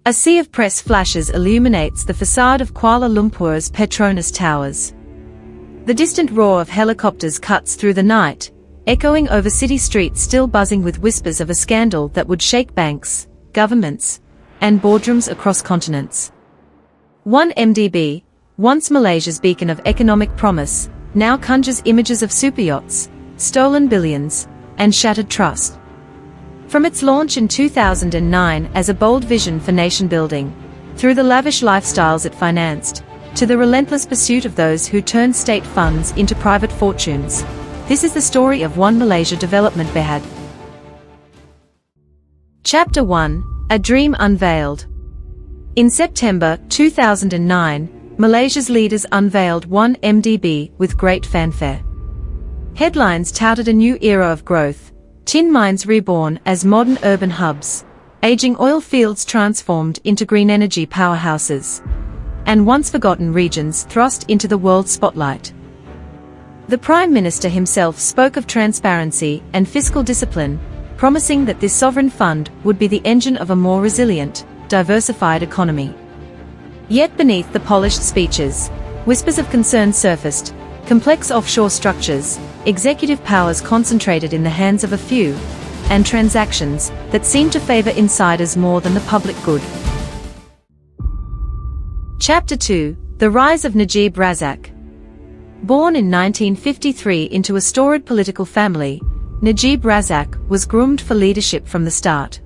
A sea of press flashes illuminates the facade of Kuala Lumpur's Petronas Towers. The distant roar of helicopters cuts through the night, echoing over city streets still buzzing with whispers of a scandal that would shake banks, governments, and boardrooms across continents. 1MDB, once Malaysia's beacon of economic promise, now conjures images of superyachts, stolen billions, and shattered trust. From its launch in 2009 as a bold vision for nation-building, through the lavish lifestyles it financed, to the relentless pursuit of those who turn state funds into private fortunes, this is the story of One Malaysia Development Berhad. Chapter 1: A Dream Unveiled. In September 2009, Malaysia's leaders unveiled 1MDB with great fanfare. Headlines touted a new era of growth, tin mines reborn as modern urban hubs, aging oil fields transformed into green energy powerhouses, and once-forgotten regions thrust into the world spotlight. The Prime Minister himself spoke of transparency and fiscal discipline, promising that this sovereign fund would be the engine of a more resilient, diversified economy. Yet beneath the polished speeches, whispers of concern surfaced: complex offshore structures, executive powers concentrated in the hands of a few, and transactions that seem to favor insiders more than the public good. Chapter 2: The Rise of Najib Razak. Born in 1953 into a storied political family, Najib Razak was groomed for leadership from the start.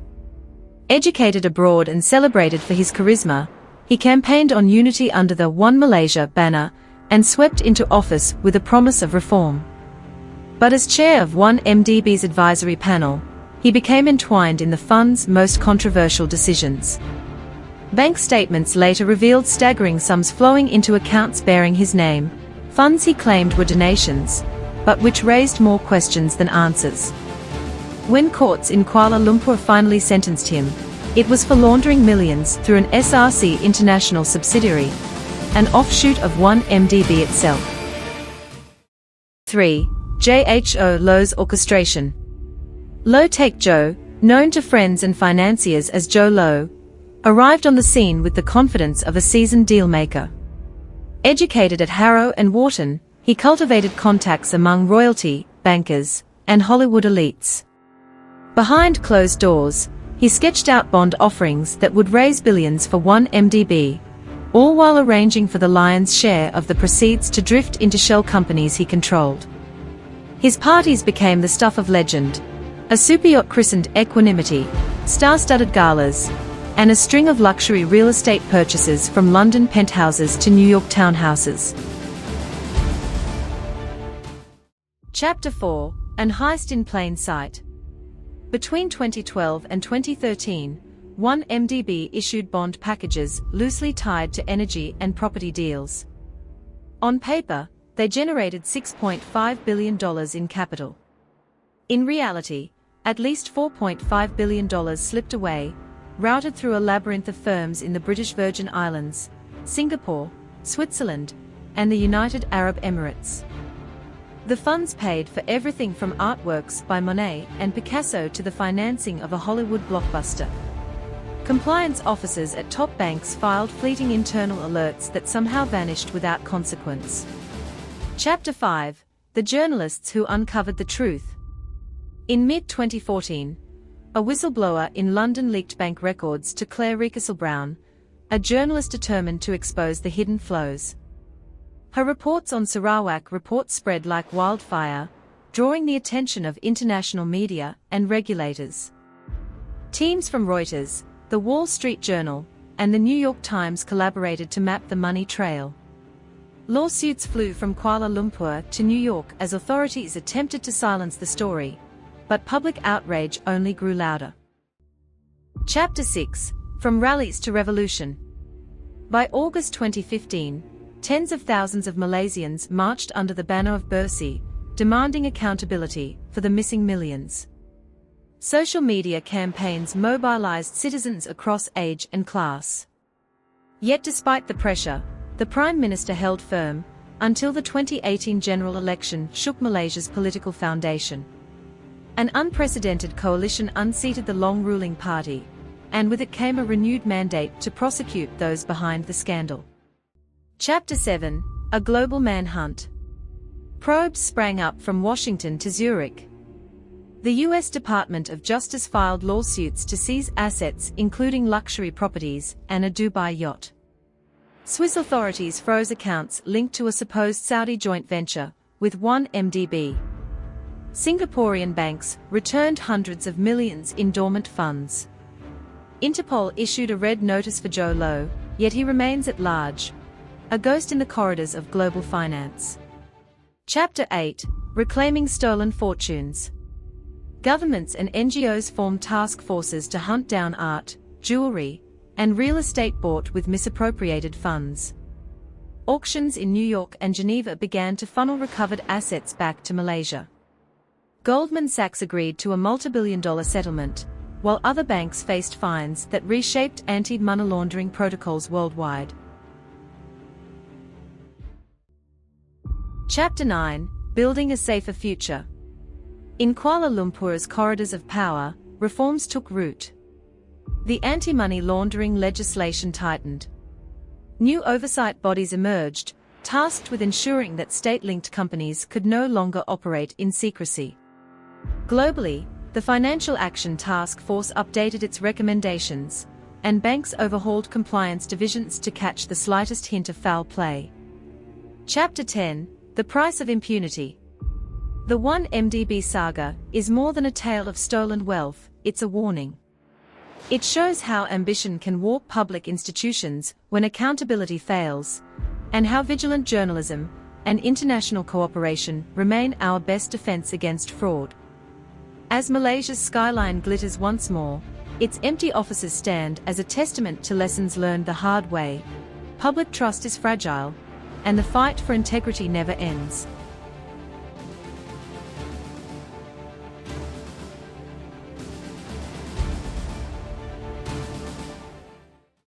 Educated abroad and celebrated for his charisma, he campaigned on unity under the One Malaysia banner and swept into office with a promise of reform. But as chair of 1MDB's advisory panel, he became entwined in the fund's most controversial decisions. Bank statements later revealed staggering sums flowing into accounts bearing his name, funds he claimed were donations, but which raised more questions than answers. When courts in Kuala Lumpur finally sentenced him, it was for laundering millions through an SRC international subsidiary, an offshoot of 1MDB itself. 3. Jho Low's orchestration. Low-tech Jho, known to friends and financiers as Jho Low, arrived on the scene with the confidence of a seasoned dealmaker. Educated at Harrow and Wharton, he cultivated contacts among royalty, bankers, and Hollywood elites. Behind closed doors, he sketched out bond offerings that would raise billions for 1MDB, all while arranging for the lion's share of the proceeds to drift into shell companies he controlled. His parties became the stuff of legend: a superyacht christened Equanimity, star-studded galas, and a string of luxury real estate purchases from London penthouses to New York townhouses. Chapter 4: An Heist in Plain Sight. Between 2012 and 2013, 1MDB issued bond packages loosely tied to energy and property deals. On paper, they generated $6.5 billion in capital. In reality, at least $4.5 billion slipped away, routed through a labyrinth of firms in the British Virgin Islands, Singapore, Switzerland, and the United Arab Emirates. The funds paid for everything from artworks by Monet and Picasso to the financing of a Hollywood blockbuster. Compliance officers at top banks filed fleeting internal alerts that somehow vanished without consequence. Chapter 5: The Journalists Who Uncovered the Truth. In mid-2014, a whistleblower in London leaked bank records to Claire Ricastle-Brown, a journalist determined to expose the hidden flows. Her reports on Sarawak reports spread like wildfire, drawing the attention of international media and regulators. Teams from Reuters, The Wall Street Journal, and The New York Times collaborated to map the money trail. Lawsuits flew from Kuala Lumpur to New York as authorities attempted to silence the story, but public outrage only grew louder. Chapter 6: From Rallies to Revolution. By August 2015, tens of thousands of Malaysians marched under the banner of Bersih, demanding accountability for the missing millions. Social media campaigns mobilized citizens across age and class. Yet despite the pressure, the Prime Minister held firm, until the 2018 general election shook Malaysia's political foundation. An unprecedented coalition unseated the long-ruling party, and with it came a renewed mandate to prosecute those behind the scandal. Chapter 7: A Global Manhunt. Probes sprang up from Washington to Zurich. The U.S. Department of Justice filed lawsuits to seize assets including luxury properties and a Dubai yacht. Swiss authorities froze accounts linked to a supposed Saudi joint venture with 1MDB. Singaporean banks returned hundreds of millions in dormant funds. Interpol issued a red notice for Jho Low, yet he remains at large, a ghost in the corridors of global finance. Chapter 8: Reclaiming Stolen Fortunes. Governments and NGOs formed task forces to hunt down art, jewelry, and real estate bought with misappropriated funds. Auctions in New York and Geneva began to funnel recovered assets back to Malaysia. Goldman Sachs agreed to a multi-billion-dollar settlement, while other banks faced fines that reshaped anti-money laundering protocols worldwide. Chapter 9: Building a Safer Future. In Kuala Lumpur's corridors of power, reforms took root. The anti-money laundering legislation tightened. New oversight bodies emerged, tasked with ensuring that state-linked companies could no longer operate in secrecy. Globally, the Financial Action Task Force updated its recommendations, and banks overhauled compliance divisions to catch the slightest hint of foul play. Chapter 10: The Price of Impunity. The 1MDB saga is more than a tale of stolen wealth, it's a warning. It shows how ambition can warp public institutions when accountability fails, and how vigilant journalism and international cooperation remain our best defense against fraud. As Malaysia's skyline glitters once more, its empty offices stand as a testament to lessons learned the hard way. Public trust is fragile, and the fight for integrity never ends.